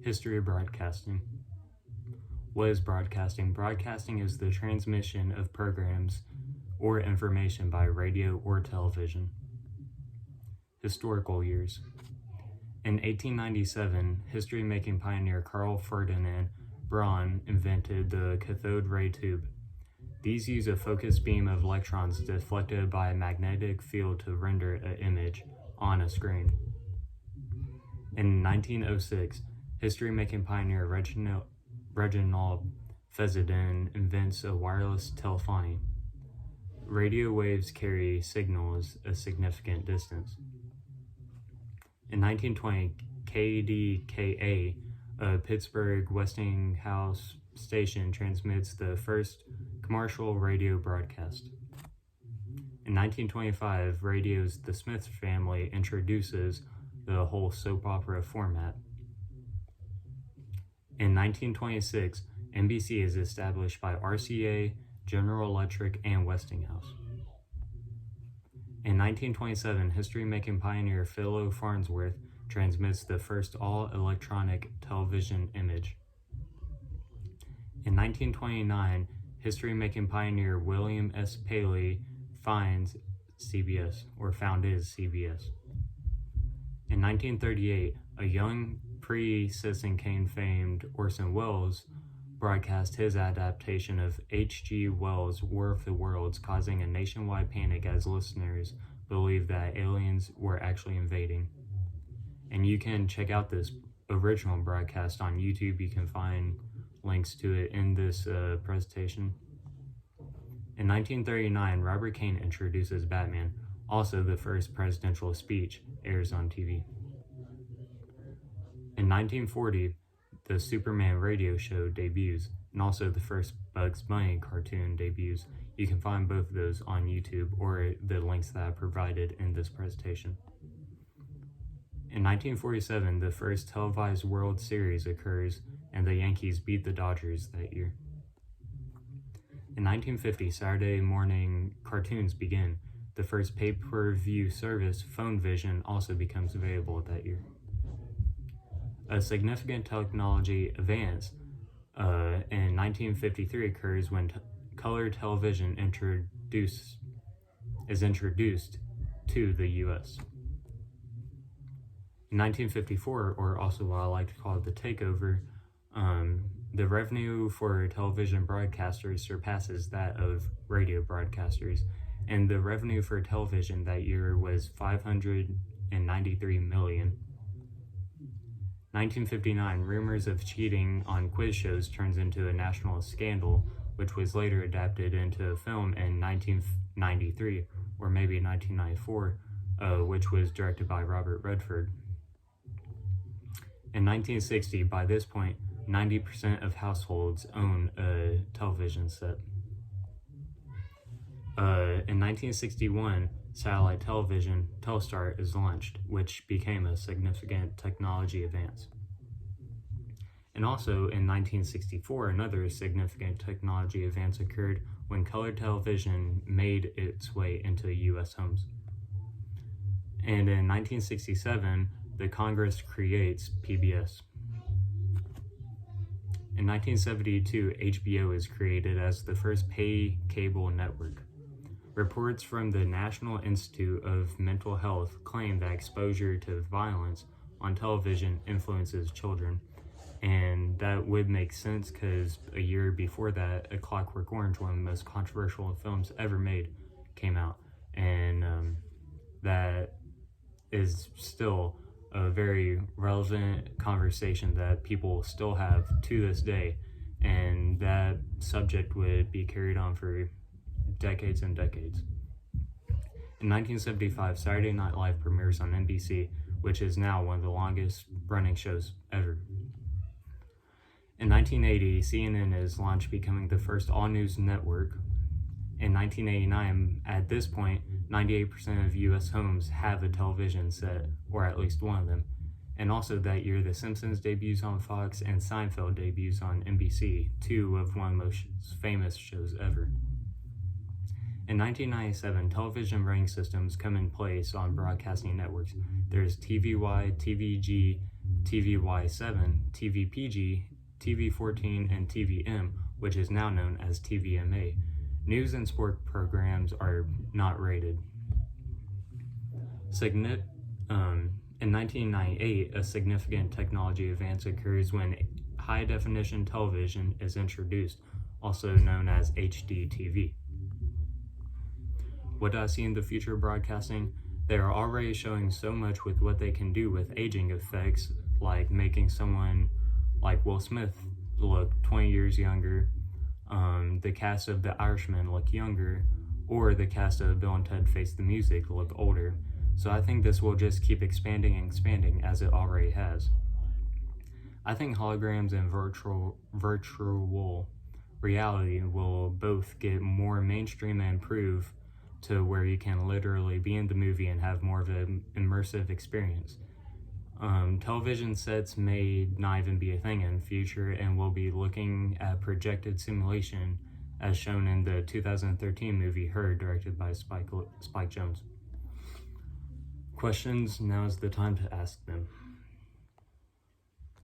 History of broadcasting. What is broadcasting? Broadcasting is the transmission of programs or information by radio or television. Historical years. In 1897, history-making pioneer Carl Ferdinand Braun invented the cathode ray tube. These use a focused beam of electrons deflected by a magnetic field to render an image on a screen. In 1906, history-making pioneer Reginald Fessenden invents a wireless telephony. Radio waves carry signals a significant distance. In 1920, KDKA, a Pittsburgh Westinghouse station, transmits the first commercial radio broadcast. In 1925, radio's The Smith Family introduces the whole soap opera format. In 1926, NBC is established by RCA, General Electric, and Westinghouse. In 1927, history-making pioneer Philo Farnsworth transmits the first all-electronic television image. In 1929, history-making pioneer William S. Paley founded CBS. In 1938, a young pre-Citizen Kane famed Orson Welles broadcast his adaptation of H.G. Wells' War of the Worlds, causing a nationwide panic as listeners believed that aliens were actually invading. And you can check out this original broadcast on YouTube. You can find links to it in this presentation. In 1939, Robert Kane introduces Batman. Also, the first presidential speech airs on TV. In 1940, the Superman radio show debuts, and also the first Bugs Bunny cartoon debuts. You can find both of those on YouTube or the links that I provided in this presentation. In 1947, the first televised World Series occurs, and the Yankees beat the Dodgers that year. In 1950, Saturday morning cartoons begin. The first pay-per-view service, PhoneVision, also becomes available that year. A significant technology advance in 1953 occurs when color television is introduced to the U.S. In 1954, or also what I like to call the takeover, the revenue for television broadcasters surpasses that of radio broadcasters, and the revenue for television that year was $593 million. 1959, rumors of cheating on quiz shows turns into a national scandal, which was later adapted into a film in 1993, or maybe 1994, which was directed by Robert Redford. In 1960, by this point, 90% of households own a television set. In 1961, satellite television, Telstar, is launched, which became a significant technology advance. And also in 1964, another significant technology advance occurred when color television made its way into U.S. homes. And in 1967, the Congress creates PBS. In 1972, HBO is created as the first pay cable network. Reports from the National Institute of Mental Health claim that exposure to violence on television influences children, and that would make sense because a year before that, A Clockwork Orange, one of the most controversial films ever made, came out, and that is still a very relevant conversation that people still have to this day, and that subject would be carried on for decades and decades. In 1975, Saturday Night Live premieres on NBC, which is now one of the longest running shows ever. In 1980, CNN is launched, becoming the first all-news network. In 1989, at this point, 98% of U.S. homes have a television set, or at least one of them. And also that year, The Simpsons debuts on Fox and Seinfeld debuts on NBC, two of one of the most famous shows ever. In 1997, television rating systems come in place on broadcasting networks. There's TVY, TVG, TVY7, TVPG, TV14, and TVM, which is now known as TVMA. News and sport programs are not rated. In 1998, a significant technology advance occurs when high-definition television is introduced, also known as HDTV. What do I see in the future of broadcasting? They are already showing so much with what they can do with aging effects, like making someone like Will Smith look 20 years younger, the cast of The Irishman look younger, or the cast of Bill and Ted Face the Music look older. So I think this will just keep expanding and expanding as it already has. I think holograms and virtual reality will both get more mainstream and improve to where you can literally be in the movie and have more of an immersive experience. Television sets may not even be a thing in the future, and we'll be looking at projected simulation as shown in the 2013 movie Her, directed by Spike Jonze. Questions? Now is the time to ask them.